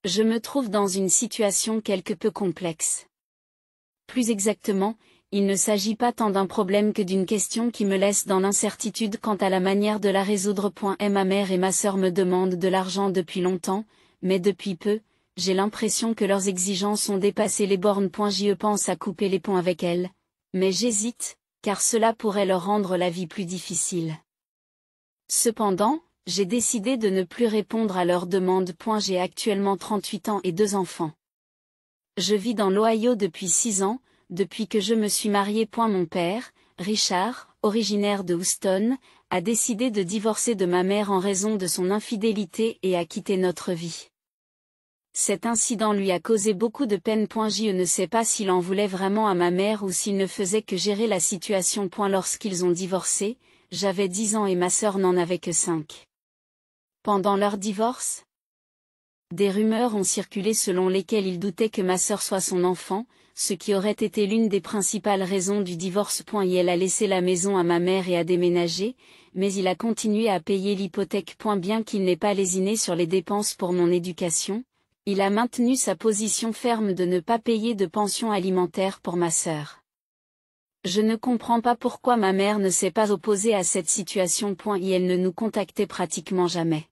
Je me trouve dans une situation quelque peu complexe. Plus exactement, il ne s'agit pas tant d'un problème que d'une question qui me laisse dans l'incertitude quant à la manière de la résoudre. Ma mère et ma sœur me demandent de l'argent depuis longtemps, mais depuis peu, j'ai l'impression que leurs exigences ont dépassé les bornes. Je pense à couper les ponts avec elles, mais j'hésite, car cela pourrait leur rendre la vie plus difficile. Cependant, j'ai décidé de ne plus répondre à leurs demandes. J'ai actuellement 38 ans et 2 enfants. Je vis dans l'Ohio depuis 6 ans, depuis que je me suis mariée. Mon père, Richard, originaire de Houston, a décidé de divorcer de ma mère en raison de son infidélité et a quitté notre vie. Cet incident lui a causé beaucoup de peine. Je ne sais pas s'il en voulait vraiment à ma mère ou s'il ne faisait que gérer la situation. Lorsqu'ils ont divorcé, j'avais 10 ans et ma sœur n'en avait que 5. Pendant leur divorce, des rumeurs ont circulé selon lesquelles il doutait que ma sœur soit son enfant, ce qui aurait été l'une des principales raisons du divorce. Elle a laissé la maison à ma mère et a déménagé, mais il a continué à payer l'hypothèque. Bien qu'il n'ait pas lésiné sur les dépenses pour mon éducation, il a maintenu sa position ferme de ne pas payer de pension alimentaire pour ma sœur. Je ne comprends pas pourquoi ma mère ne s'est pas opposée à cette situation. Elle ne nous contactait pratiquement jamais.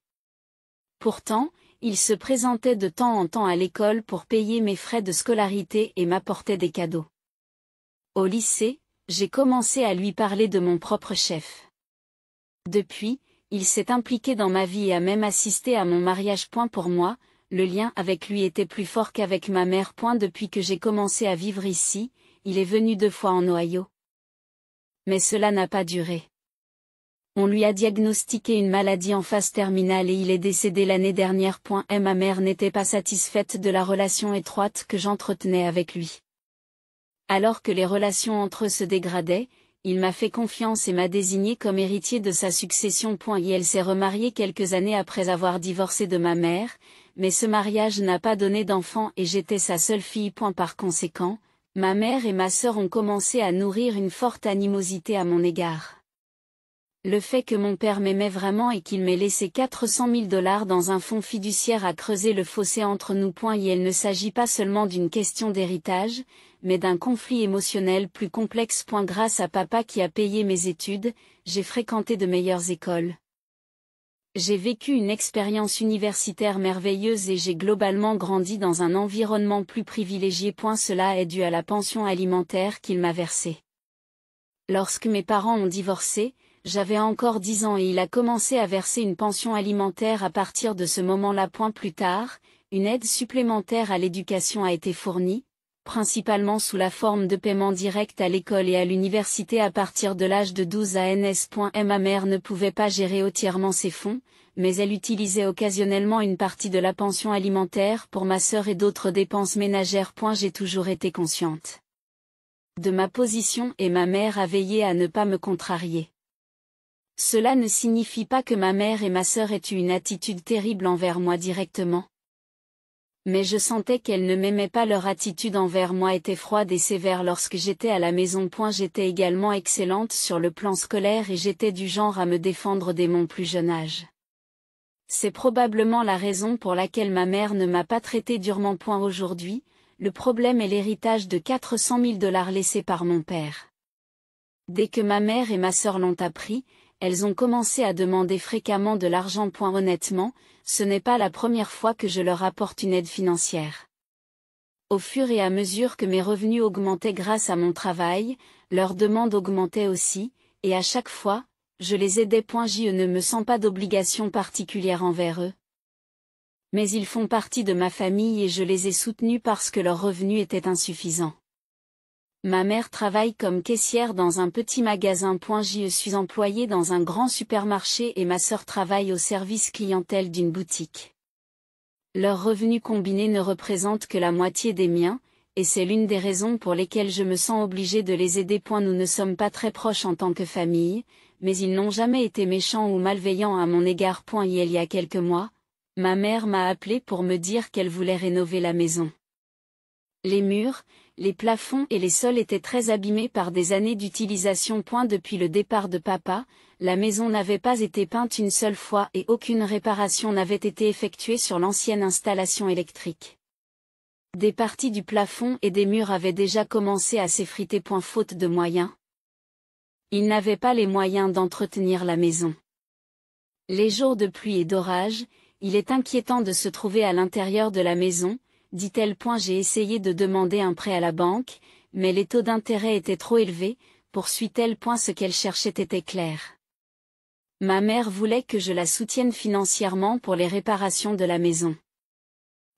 Pourtant, il se présentait de temps en temps à l'école pour payer mes frais de scolarité et m'apportait des cadeaux. Au lycée, j'ai commencé à lui parler de mon propre chef. Depuis, il s'est impliqué dans ma vie et a même assisté à mon mariage. Pour moi, le lien avec lui était plus fort qu'avec ma mère. Depuis que j'ai commencé à vivre ici, il est venu 2 fois en Ohio. Mais cela n'a pas duré. On lui a diagnostiqué une maladie en phase terminale et il est décédé l'année dernière. Ma mère n'était pas satisfaite de la relation étroite que j'entretenais avec lui. Alors que les relations entre eux se dégradaient, il m'a fait confiance et m'a désigné comme héritier de sa succession. Elle s'est remariée quelques années après avoir divorcé de ma mère, mais ce mariage n'a pas donné d'enfant et j'étais sa seule fille. Par conséquent, ma mère et ma sœur ont commencé à nourrir une forte animosité à mon égard. Le fait que mon père m'aimait vraiment et qu'il m'ait laissé 400 000 $ dans un fonds fiduciaire a creusé le fossé entre nous. Il ne s'agit pas seulement d'une question d'héritage, mais d'un conflit émotionnel plus complexe. Grâce à papa qui a payé mes études, j'ai fréquenté de meilleures écoles. J'ai vécu une expérience universitaire merveilleuse et j'ai globalement grandi dans un environnement plus privilégié. Cela est dû à la pension alimentaire qu'il m'a versée. Lorsque mes parents ont divorcé, j'avais encore 10 ans et il a commencé à verser une pension alimentaire à partir de ce moment-là. Plus tard, une aide supplémentaire à l'éducation a été fournie, principalement sous la forme de paiement direct à l'école et à l'université à partir de l'âge de 12 ans. Ma mère ne pouvait pas gérer entièrement ses fonds, mais elle utilisait occasionnellement une partie de la pension alimentaire pour ma sœur et d'autres dépenses ménagères. J'ai toujours été consciente de ma position et ma mère a veillé à ne pas me contrarier. Cela ne signifie pas que ma mère et ma sœur aient eu une attitude terrible envers moi directement. Mais je sentais qu'elles ne m'aimaient pas. Leur attitude envers moi était froide et sévère lorsque j'étais à la maison. J'étais également excellente sur le plan scolaire et j'étais du genre à me défendre dès mon plus jeune âge. C'est probablement la raison pour laquelle ma mère ne m'a pas traité durement. Aujourd'hui, le problème est l'héritage de 400 000 $ laissé par mon père. Dès que ma mère et ma sœur l'ont appris, elles ont commencé à demander fréquemment de l'argent. Honnêtement, ce n'est pas la première fois que je leur apporte une aide financière. Au fur et à mesure que mes revenus augmentaient grâce à mon travail, leurs demandes augmentaient aussi, et à chaque fois, je les aidais. Je ne me sens pas d'obligation particulière envers eux. Mais ils font partie de ma famille et je les ai soutenus parce que leurs revenus étaient insuffisants. Ma mère travaille comme caissière dans un petit magasin. Je suis employée dans un grand supermarché et ma sœur travaille au service clientèle d'une boutique. Leurs revenus combinés ne représentent que la moitié des miens, et c'est l'une des raisons pour lesquelles je me sens obligée de les aider. Nous ne sommes pas très proches en tant que famille, mais ils n'ont jamais été méchants ou malveillants à mon égard. Il y a quelques mois, ma mère m'a appelé pour me dire qu'elle voulait rénover la maison. Les murs, les plafonds et les sols étaient très abîmés par des années d'utilisation. Depuis le départ de papa, la maison n'avait pas été peinte une seule fois et aucune réparation n'avait été effectuée sur l'ancienne installation électrique. Des parties du plafond et des murs avaient déjà commencé à s'effriter. Faute de moyens. Il n'avait pas les moyens d'entretenir la maison. Les jours de pluie et d'orage, il est inquiétant de se trouver à l'intérieur de la maison, dit-elle. J'ai essayé de demander un prêt à la banque, mais les taux d'intérêt étaient trop élevés, poursuit-elle. Ce qu'elle cherchait était clair. Ma mère voulait que je la soutienne financièrement pour les réparations de la maison.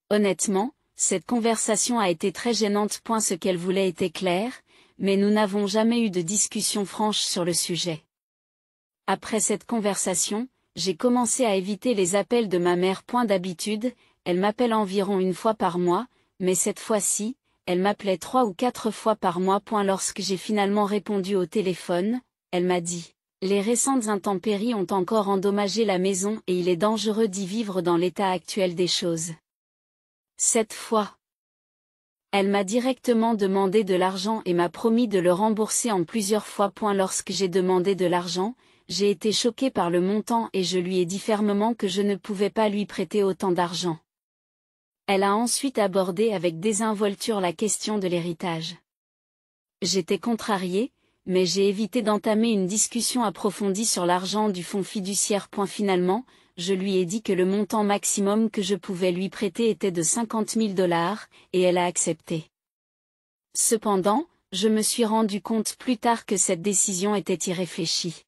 Honnêtement, cette conversation a été très gênante. Ce qu'elle voulait était clair, mais nous n'avons jamais eu de discussion franche sur le sujet. Après cette conversation, j'ai commencé à éviter les appels de ma mère. D'habitude, elle m'appelle environ une fois par mois, mais cette fois-ci, elle m'appelait 3 ou 4 fois par mois. Lorsque j'ai finalement répondu au téléphone, elle m'a dit: les récentes intempéries ont encore endommagé la maison et il est dangereux d'y vivre dans l'état actuel des choses. Cette fois, elle m'a directement demandé de l'argent et m'a promis de le rembourser en plusieurs fois. Lorsque j'ai demandé de l'argent, j'ai été choquée par le montant et je lui ai dit fermement que je ne pouvais pas lui prêter autant d'argent. Elle a ensuite abordé avec désinvolture la question de l'héritage. J'étais contrariée, mais j'ai évité d'entamer une discussion approfondie sur l'argent du fonds fiduciaire. Finalement, je lui ai dit que le montant maximum que je pouvais lui prêter était de $50 000, et elle a accepté. Cependant, je me suis rendu compte plus tard que cette décision était irréfléchie.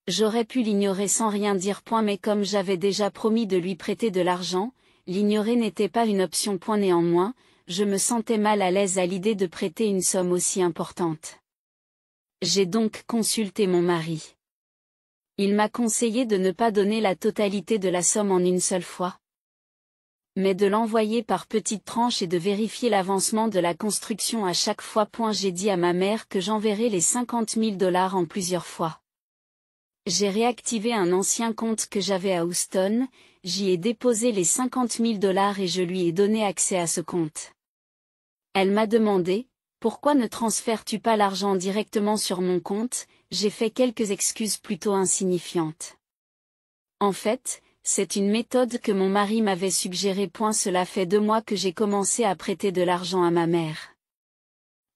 J'aurais pu l'ignorer sans rien dire. Mais comme j'avais déjà promis de lui prêter de l'argent, l'ignorer n'était pas une option. Néanmoins, je me sentais mal à l'aise à l'idée de prêter une somme aussi importante. J'ai donc consulté mon mari. Il m'a conseillé de ne pas donner la totalité de la somme en une seule fois, mais de l'envoyer par petites tranches et de vérifier l'avancement de la construction à chaque fois. J'ai dit à ma mère que j'enverrais les $50 000 en plusieurs fois. J'ai réactivé un ancien compte que j'avais à Houston, j'y ai déposé les $50 000 et je lui ai donné accès à ce compte. Elle m'a demandé: pourquoi ne transfères-tu pas l'argent directement sur mon compte? J'ai fait quelques excuses plutôt insignifiantes. En fait, c'est une méthode que mon mari m'avait suggérée. Cela fait 2 mois que j'ai commencé à prêter de l'argent à ma mère.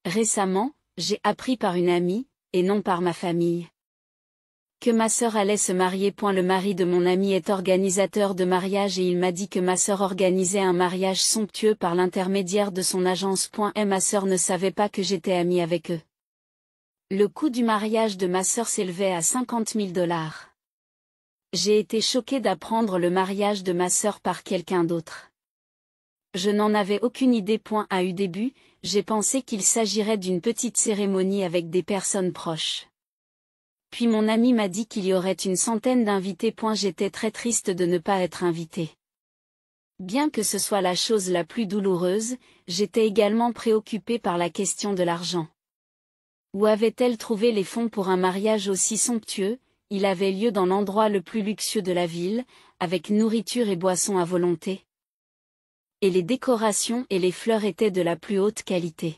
Récemment, j'ai appris par une amie, et non par ma famille, que ma sœur allait se marier. Le mari de mon ami est organisateur de mariage et il m'a dit que ma sœur organisait un mariage somptueux par l'intermédiaire de son agence. Et ma sœur ne savait pas que j'étais amie avec eux. Le coût du mariage de ma sœur s'élevait à $50 000. J'ai été choquée d'apprendre le mariage de ma sœur par quelqu'un d'autre. Je n'en avais aucune idée. À eu début, j'ai pensé qu'il s'agirait d'une petite cérémonie avec des personnes proches. Puis mon ami m'a dit qu'il y aurait une centaine d'invités. J'étais très triste de ne pas être invitée. Bien que ce soit la chose la plus douloureuse, j'étais également préoccupée par la question de l'argent. Où avait-elle trouvé les fonds pour un mariage aussi somptueux? Il avait lieu dans l'endroit le plus luxueux de la ville, avec nourriture et boissons à volonté. Et les décorations et les fleurs étaient de la plus haute qualité.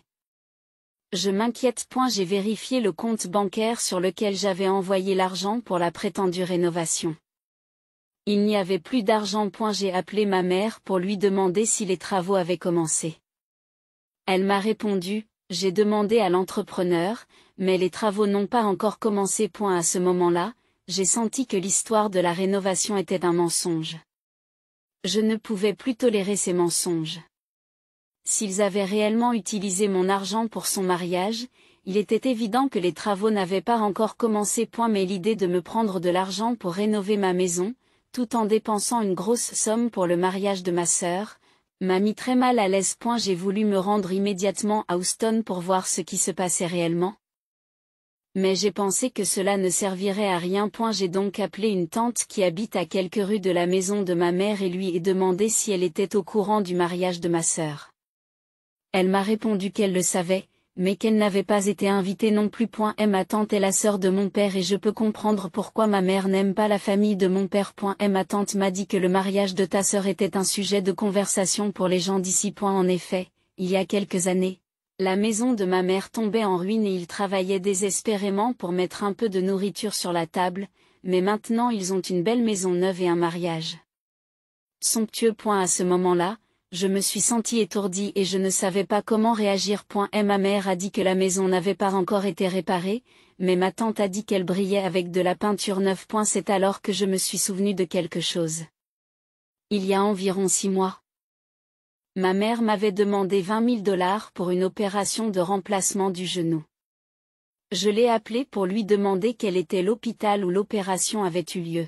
Je m'inquiète. J'ai vérifié le compte bancaire sur lequel j'avais envoyé l'argent pour la prétendue rénovation. Il n'y avait plus d'argent. J'ai appelé ma mère pour lui demander si les travaux avaient commencé. Elle m'a répondu: j'ai demandé à l'entrepreneur, mais les travaux n'ont pas encore commencé. À ce moment-là, j'ai senti que l'histoire de la rénovation était un mensonge. Je ne pouvais plus tolérer ces mensonges. S'ils avaient réellement utilisé mon argent pour son mariage, il était évident que les travaux n'avaient pas encore commencé. Mais l'idée de me prendre de l'argent pour rénover ma maison, tout en dépensant une grosse somme pour le mariage de ma sœur, m'a mis très mal à l'aise. J'ai voulu me rendre immédiatement à Houston pour voir ce qui se passait réellement. Mais j'ai pensé que cela ne servirait à rien. J'ai donc appelé une tante qui habite à quelques rues de la maison de ma mère et lui ai demandé si elle était au courant du mariage de ma sœur. Elle m'a répondu qu'elle le savait, mais qu'elle n'avait pas été invitée non plus. Ma tante est la sœur de mon père et je peux comprendre pourquoi ma mère n'aime pas la famille de mon père. Ma tante m'a dit que le mariage de ta sœur était un sujet de conversation pour les gens d'ici. En effet, il y a quelques années, la maison de ma mère tombait en ruine et ils travaillaient désespérément pour mettre un peu de nourriture sur la table, mais maintenant ils ont une belle maison neuve et un mariage somptueux. À ce moment-là, je me suis sentie étourdie et je ne savais pas comment réagir. Ma mère a dit que la maison n'avait pas encore été réparée, mais ma tante a dit qu'elle brillait avec de la peinture neuve. C'est alors que je me suis souvenue de quelque chose. Il y a environ 6 mois. Ma mère m'avait demandé 20 000 $ pour une opération de remplacement du genou. Je l'ai appelée pour lui demander quel était l'hôpital où l'opération avait eu lieu.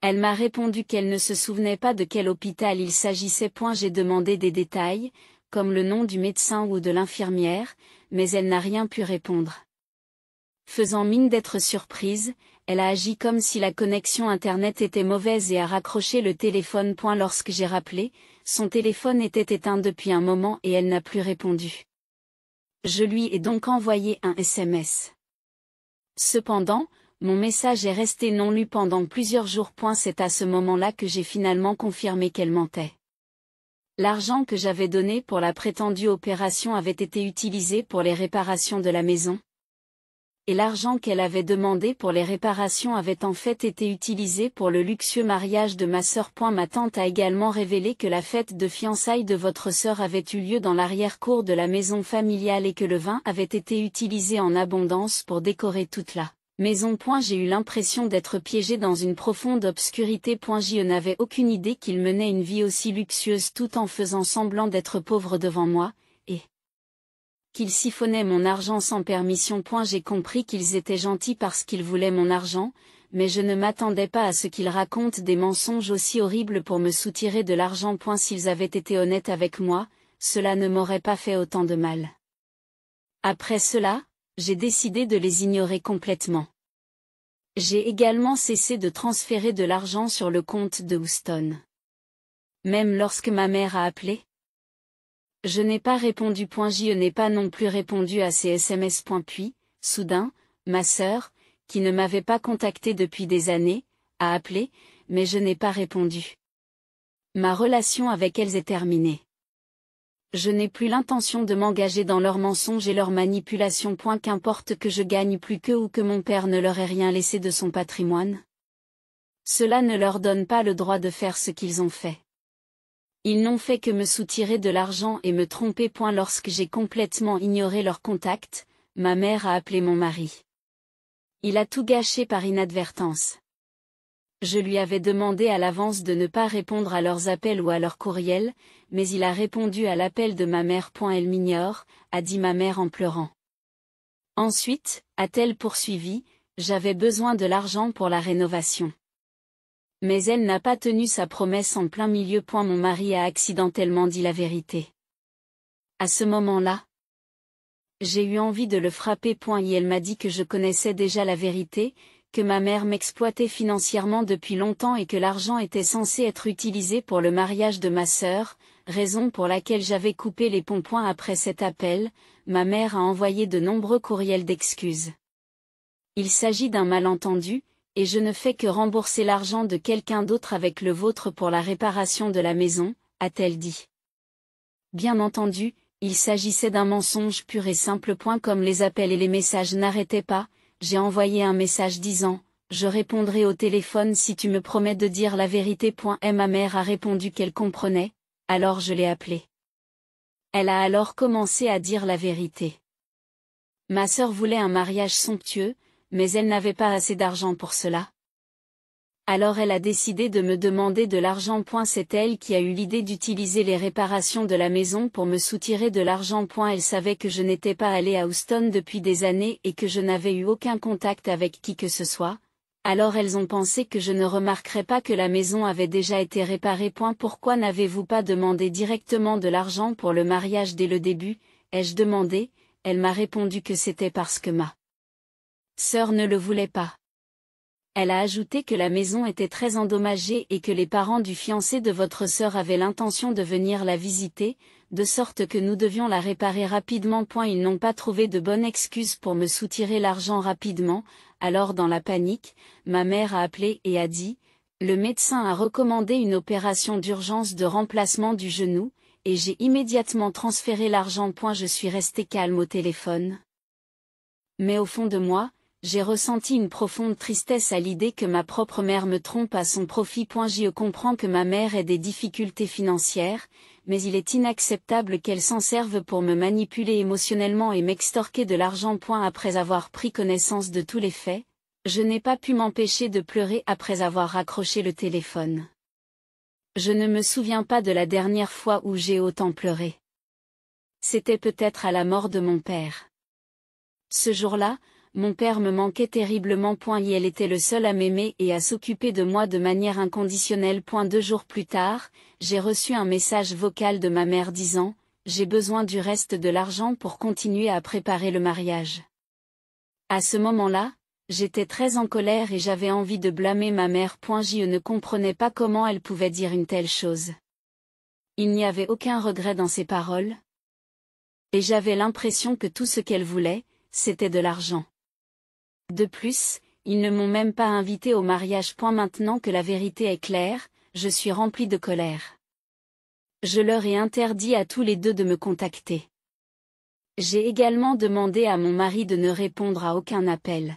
Elle m'a répondu qu'elle ne se souvenait pas de quel hôpital il s'agissait. J'ai demandé des détails, comme le nom du médecin ou de l'infirmière, mais elle n'a rien pu répondre. Faisant mine d'être surprise, elle a agi comme si la connexion Internet était mauvaise et a raccroché le téléphone. Lorsque j'ai rappelé, son téléphone était éteint depuis un moment et elle n'a plus répondu. Je lui ai donc envoyé un SMS. Cependant, mon message est resté non lu pendant plusieurs jours. C'est à ce moment-là que j'ai finalement confirmé qu'elle mentait. L'argent que j'avais donné pour la prétendue opération avait été utilisé pour les réparations de la maison. Et l'argent qu'elle avait demandé pour les réparations avait en fait été utilisé pour le luxueux mariage de ma sœur. Ma tante a également révélé que la fête de fiançailles de votre sœur avait eu lieu dans l'arrière-cour de la maison familiale et que le vin avait été utilisé en abondance pour décorer toute la maison. J'ai eu l'impression d'être piégée dans une profonde obscurité. Je n'avais aucune idée qu'il menait une vie aussi luxueuse tout en faisant semblant d'être pauvre devant moi, et qu'ils siphonnaient mon argent sans permission. J'ai compris qu'ils étaient gentils parce qu'ils voulaient mon argent, mais je ne m'attendais pas à ce qu'ils racontent des mensonges aussi horribles pour me soutirer de l'argent. S'ils avaient été honnêtes avec moi, cela ne m'aurait pas fait autant de mal. Après cela, j'ai décidé de les ignorer complètement. J'ai également cessé de transférer de l'argent sur le compte de Houston. Même lorsque ma mère a appelé, je n'ai pas répondu. Je n'ai pas non plus répondu à ses SMS. Puis, soudain, ma sœur, qui ne m'avait pas contacté depuis des années, a appelé, mais je n'ai pas répondu. Ma relation avec elles est terminée. Je n'ai plus l'intention de m'engager dans leurs mensonges et leurs manipulations. Qu'importe que je gagne plus qu'eux ou que mon père ne leur ait rien laissé de son patrimoine. Cela ne leur donne pas le droit de faire ce qu'ils ont fait. Ils n'ont fait que me soutirer de l'argent et me tromper. Lorsque j'ai complètement ignoré leur contact, ma mère a appelé mon mari. Il a tout gâché par inadvertance. Je lui avais demandé à l'avance de ne pas répondre à leurs appels ou à leurs courriels, mais il a répondu à l'appel de ma mère. Elle m'ignore, a dit ma mère en pleurant. Ensuite, a-t-elle poursuivi, j'avais besoin de l'argent pour la rénovation. Mais elle n'a pas tenu sa promesse en plein milieu. Mon mari a accidentellement dit la vérité. À ce moment-là, j'ai eu envie de le frapper. Et elle m'a dit que je connaissais déjà la vérité, que ma mère m'exploitait financièrement depuis longtemps et que l'argent était censé être utilisé pour le mariage de ma sœur, raison pour laquelle j'avais coupé les ponts. Après cet appel, ma mère a envoyé de nombreux courriels d'excuses. Il s'agit d'un malentendu, et je ne fais que rembourser l'argent de quelqu'un d'autre avec le vôtre pour la réparation de la maison, a-t-elle dit. Bien entendu, il s'agissait d'un mensonge pur et simple. Comme les appels et les messages n'arrêtaient pas, j'ai envoyé un message disant « Je répondrai au téléphone si tu me promets de dire la vérité. » Ma mère a répondu qu'elle comprenait, alors je l'ai appelée. Elle a alors commencé à dire la vérité. Ma sœur voulait un mariage somptueux, mais elle n'avait pas assez d'argent pour cela. Alors elle a décidé de me demander de l'argent. C'est elle qui a eu l'idée d'utiliser les réparations de la maison pour me soutirer de l'argent. Elle savait que je n'étais pas allée à Houston depuis des années et que je n'avais eu aucun contact avec qui que ce soit. Alors elles ont pensé que je ne remarquerais pas que la maison avait déjà été réparée. Pourquoi n'avez-vous pas demandé directement de l'argent pour le mariage dès le début, ai-je demandé. Elle m'a répondu que c'était parce que ma sœur ne le voulait pas. Elle a ajouté que la maison était très endommagée et que les parents du fiancé de votre sœur avaient l'intention de venir la visiter, de sorte que nous devions la réparer rapidement. Ils n'ont pas trouvé de bonne excuse pour me soutirer l'argent rapidement, alors dans la panique, ma mère a appelé et a dit « Le médecin a recommandé une opération d'urgence de remplacement du genou, et j'ai immédiatement transféré l'argent. Je suis resté calme au téléphone. Mais au fond de moi, j'ai ressenti une profonde tristesse à l'idée que ma propre mère me trompe à son profit. Je comprends que ma mère ait des difficultés financières, mais il est inacceptable qu'elle s'en serve pour me manipuler émotionnellement et m'extorquer de l'argent. Après avoir pris connaissance de tous les faits, je n'ai pas pu m'empêcher de pleurer après avoir raccroché le téléphone. Je ne me souviens pas de la dernière fois où j'ai autant pleuré. C'était peut-être à la mort de mon père. Ce jour-là, mon père me manquait terriblement. Elle était le seul à m'aimer et à s'occuper de moi de manière inconditionnelle. 2 jours plus tard, j'ai reçu un message vocal de ma mère disant « J'ai besoin du reste de l'argent pour continuer à préparer le mariage ». À ce moment-là, j'étais très en colère et j'avais envie de blâmer ma mère. Je ne comprenais pas comment elle pouvait dire une telle chose. Il n'y avait aucun regret dans ses paroles. Et j'avais l'impression que tout ce qu'elle voulait, c'était de l'argent. De plus, ils ne m'ont même pas invité au mariage. Maintenant que la vérité est claire, je suis rempli de colère. Je leur ai interdit à tous les deux de me contacter. J'ai également demandé à mon mari de ne répondre à aucun appel.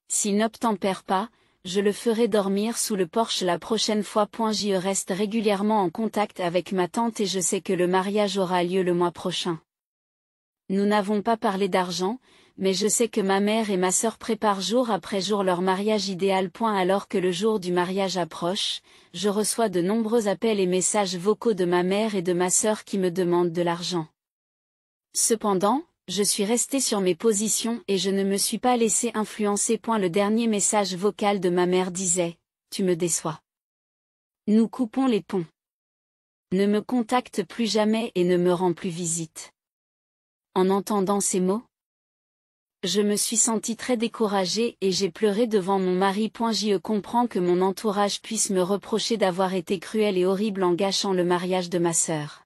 S'il n'obtempère pas, je le ferai dormir sous le porche la prochaine fois. Je reste régulièrement en contact avec ma tante et je sais que le mariage aura lieu le mois prochain. Nous n'avons pas parlé d'argent, mais je sais que ma mère et ma sœur préparent jour après jour leur mariage idéal. Alors que le jour du mariage approche, je reçois de nombreux appels et messages vocaux de ma mère et de ma sœur qui me demandent de l'argent. Cependant, je suis resté sur mes positions et je ne me suis pas laissé influencer. Le dernier message vocal de ma mère disait « Tu me déçois. Nous coupons les ponts. Ne me contacte plus jamais et ne me rends plus visite. » En entendant ces mots, je me suis senti très découragée et j'ai pleuré devant mon mari. Je comprends que mon entourage puisse me reprocher d'avoir été cruel et horrible en gâchant le mariage de ma sœur.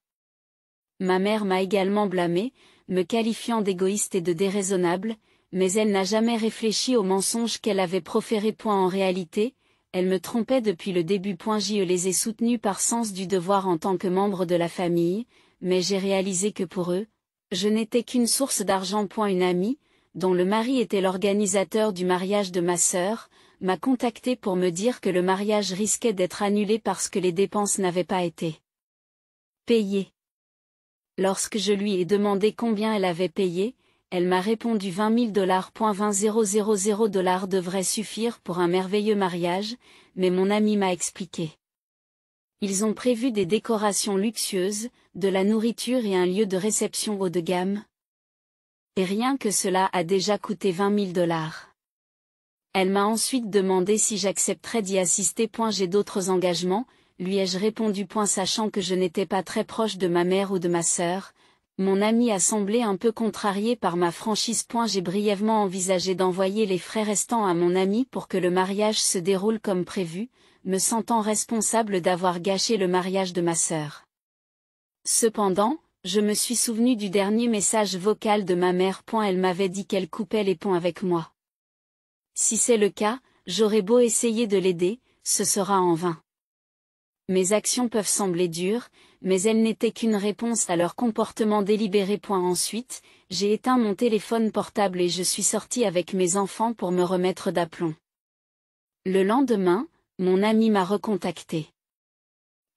Ma mère m'a également blâmé, me qualifiant d'égoïste et de déraisonnable, mais elle n'a jamais réfléchi aux mensonges qu'elle avait proférés. En réalité, elle me trompait depuis le début. Je les ai soutenus par sens du devoir en tant que membre de la famille, mais j'ai réalisé que pour eux, je n'étais qu'une source d'argent. Une amie, dont le mari était l'organisateur du mariage de ma sœur, m'a contacté pour me dire que le mariage risquait d'être annulé parce que les dépenses n'avaient pas été payées. Lorsque je lui ai demandé combien elle avait payé, elle m'a répondu $20 000. 20 000 $ devrait suffire pour un merveilleux mariage, mais mon ami m'a expliqué. Ils ont prévu des décorations luxueuses, de la nourriture et un lieu de réception haut de gamme. Et rien que cela a déjà coûté $20 000. Elle m'a ensuite demandé si j'accepterais d'y assister. J'ai d'autres engagements, lui ai-je répondu. Sachant que je n'étais pas très proche de ma mère ou de ma sœur, mon ami a semblé un peu contrarié par ma franchise. J'ai brièvement envisagé d'envoyer les frais restants à mon ami pour que le mariage se déroule comme prévu, me sentant responsable d'avoir gâché le mariage de ma sœur. Cependant, je me suis souvenu du dernier message vocal de ma mère. Elle m'avait dit qu'elle coupait les ponts avec moi. Si c'est le cas, j'aurais beau essayer de l'aider, ce sera en vain. Mes actions peuvent sembler dures, mais elles n'étaient qu'une réponse à leur comportement délibéré. Ensuite, j'ai éteint mon téléphone portable et je suis sorti avec mes enfants pour me remettre d'aplomb. Le lendemain, mon amie m'a recontacté.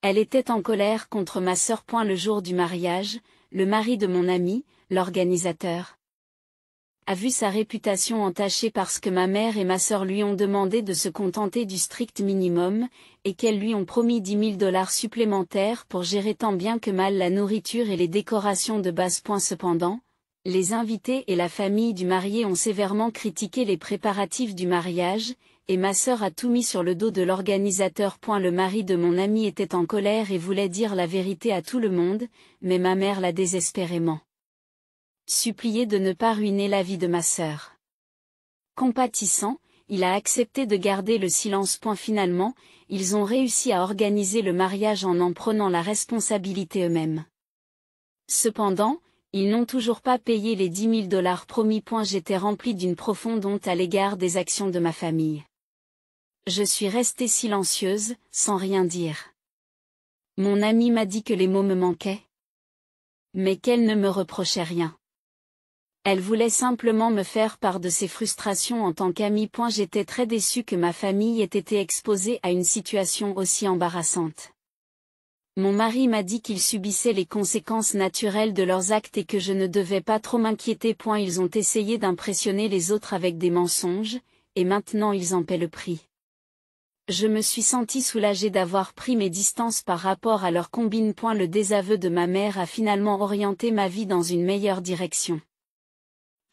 Elle était en colère contre ma sœur. Le jour du mariage, le mari de mon ami, l'organisateur, a vu sa réputation entachée parce que ma mère et ma sœur lui ont demandé de se contenter du strict minimum, et qu'elles lui ont promis $10 000 supplémentaires pour gérer tant bien que mal la nourriture et les décorations de base. Cependant, les invités et la famille du marié ont sévèrement critiqué les préparatifs du mariage, et ma sœur a tout mis sur le dos de l'organisateur. Le mari de mon ami était en colère et voulait dire la vérité à tout le monde, mais ma mère l'a désespérément supplié de ne pas ruiner la vie de ma sœur. Compatissant, il a accepté de garder le silence. Finalement, ils ont réussi à organiser le mariage en prenant la responsabilité eux-mêmes. Cependant, ils n'ont toujours pas payé les $10 000 promis. J'étais rempli d'une profonde honte à l'égard des actions de ma famille. Je suis restée silencieuse, sans rien dire. Mon amie m'a dit que les mots me manquaient. Mais qu'elle ne me reprochait rien. Elle voulait simplement me faire part de ses frustrations en tant qu'amie. J'étais très déçue que ma famille ait été exposée à une situation aussi embarrassante. Mon mari m'a dit qu'ils subissaient les conséquences naturelles de leurs actes et que je ne devais pas trop m'inquiéter. Ils ont essayé d'impressionner les autres avec des mensonges, et maintenant ils en paient le prix. Je me suis sentie soulagée d'avoir pris mes distances par rapport à leur combine. Le désaveu de ma mère a finalement orienté ma vie dans une meilleure direction.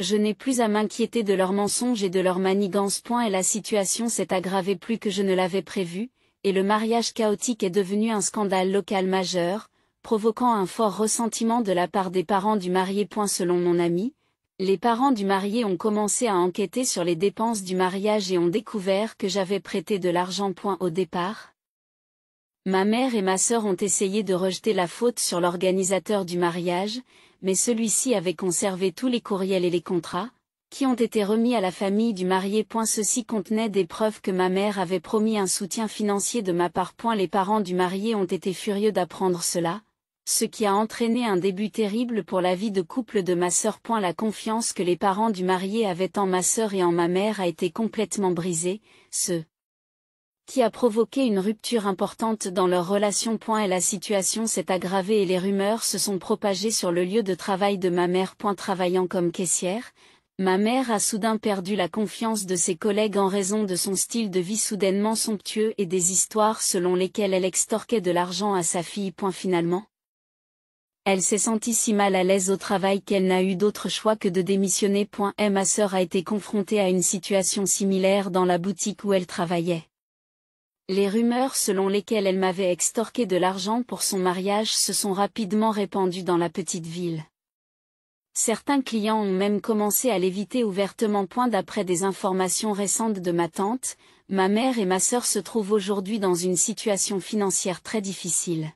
Je n'ai plus à m'inquiéter de leurs mensonges et de leurs manigances. Et la situation s'est aggravée plus que je ne l'avais prévu, et le mariage chaotique est devenu un scandale local majeur, provoquant un fort ressentiment de la part des parents du marié. Selon mon ami, les parents du marié ont commencé à enquêter sur les dépenses du mariage et ont découvert que j'avais prêté de l'argent. Au départ, ma mère et ma sœur ont essayé de rejeter la faute sur l'organisateur du mariage, mais celui-ci avait conservé tous les courriels et les contrats, qui ont été remis à la famille du marié. Ceci contenait des preuves que ma mère avait promis un soutien financier de ma part. Les parents du marié ont été furieux d'apprendre cela, ce qui a entraîné un début terrible pour la vie de couple de ma sœur. La confiance que les parents du marié avaient en ma sœur et en ma mère a été complètement brisée, ce qui a provoqué une rupture importante dans leur relation. Et la situation s'est aggravée et les rumeurs se sont propagées sur le lieu de travail de ma mère. Travaillant comme caissière, ma mère a soudain perdu la confiance de ses collègues en raison de son style de vie soudainement somptueux et des histoires selon lesquelles elle extorquait de l'argent à sa fille. Finalement, elle s'est sentie si mal à l'aise au travail qu'elle n'a eu d'autre choix que de démissionner. Et ma sœur a été confrontée à une situation similaire dans la boutique où elle travaillait. Les rumeurs selon lesquelles elle m'avait extorqué de l'argent pour son mariage se sont rapidement répandues dans la petite ville. Certains clients ont même commencé à l'éviter ouvertement. D'après des informations récentes de ma tante, ma mère et ma sœur se trouvent aujourd'hui dans une situation financière très difficile.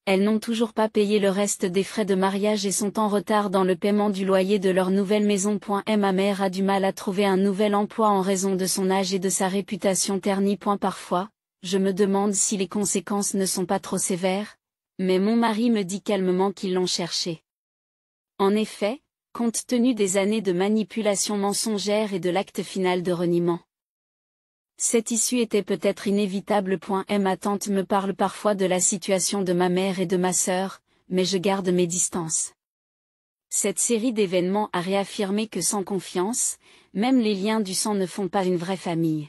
Elles n'ont toujours pas payé le reste des frais de mariage et sont en retard dans le paiement du loyer de leur nouvelle maison. Et ma mère a du mal à trouver un nouvel emploi en raison de son âge et de sa réputation ternie. Parfois, je me demande si les conséquences ne sont pas trop sévères, mais mon mari me dit calmement qu'ils l'ont cherché. En effet, compte tenu des années de manipulation mensongère et de l'acte final de reniement, cette issue était peut-être inévitable. Et ma tante me parle parfois de la situation de ma mère et de ma sœur, mais je garde mes distances. Cette série d'événements a réaffirmé que sans confiance, même les liens du sang ne font pas une vraie famille.